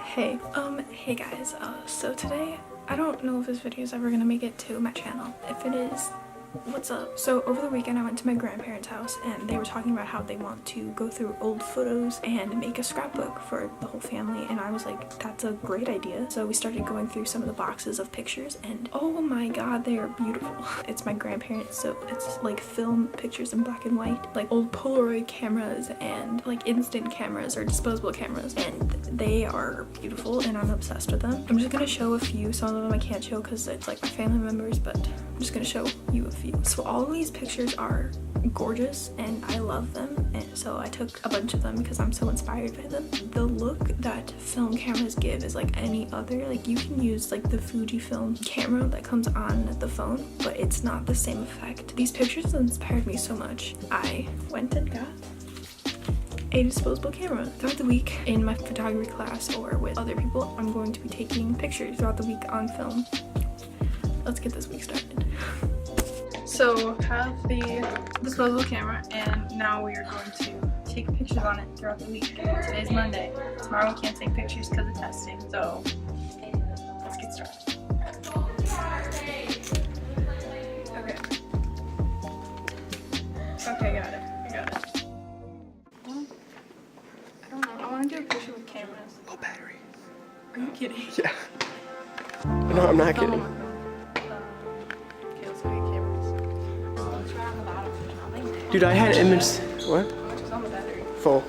Hey guys, so today, I don't know if this video is ever gonna make it to my channel. If it is, what's up? So over the weekend I went to my grandparents' house and they were talking about how they want to go through old photos and make a scrapbook for the whole family, and I was like, that's a great idea. So we started going through some of the boxes of pictures and oh my god, they are beautiful. It's my grandparents, so it's like film pictures in black and white, like old Polaroid cameras and like instant cameras or disposable cameras, and they are beautiful and I'm obsessed with them. I'm just gonna show a few. Some of them I can't show because it's like my family members, but I'm just gonna show you a few. So all of these pictures are gorgeous and I love them, and so I took a bunch of them because I'm so inspired by them. The look that film cameras give is like any other. Like you can use like the Fujifilm camera that comes on the phone, but it's not the same effect. These pictures inspired me so much. I went and got a disposable camera. Throughout the week in my photography class or with other people, I'm going to be taking pictures throughout the week on film. Let's get this week started. So have the disposable camera and now we are going to take pictures on it throughout the week. Today's Monday. Tomorrow we can't take pictures because of testing, so let's get started. Okay, got it. I got it. I don't know. I want to do a picture with cameras. Low battery. Are you kidding? Yeah. No, I'm not kidding. Okay, let's go get cameras. Let's try on the bottom. Dude, I had image. What? How much is on the battery? Full.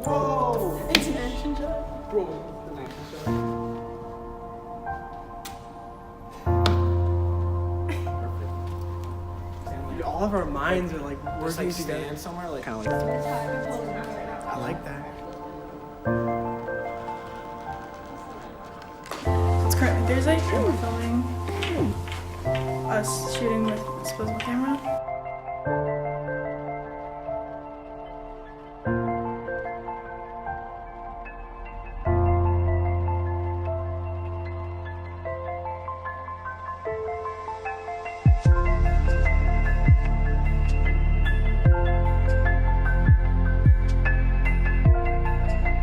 Whoa! It's an action shot. Bro, an action shot. Dude, all of our minds are like working together. Stand somewhere, like Kind of like that. I like that. It's currently Thursday and we're filming us shooting with disposable camera.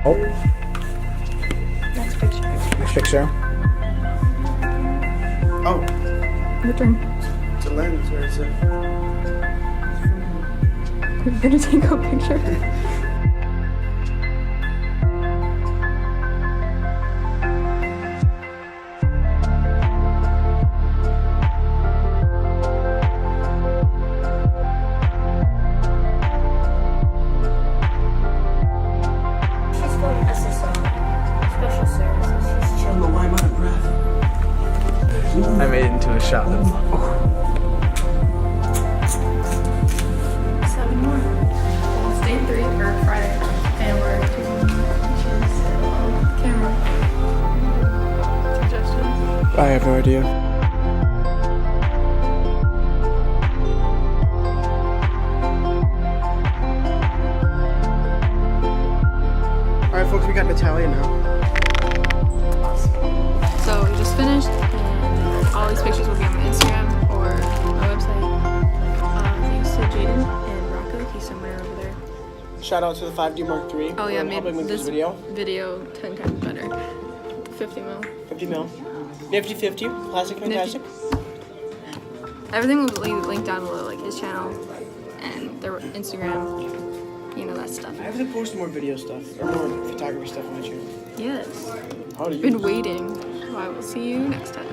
oh, Next picture. next picture. Oh, Your turn. it's a lens where it's a. We're gonna take a picture. I made it into a shot. Seven more. We'll stay in 3. I have no idea. Alright folks, we got Natalia now. So we just finished, and all these pictures will be on my Instagram or my website. Thanks to Jaden and ROCCO, he's somewhere over there. Shout out to the 5D Mark III. Oh yeah, made made this video 10 times better. 50 mil. 50 mil. Nifty 50. Classic fantastic. Everything will be linked down below, like his channel and their Instagram, you know, that stuff. I have to post more video stuff, or more photography stuff on my channel. Yes. How do you? Been waiting. So I will see you next time.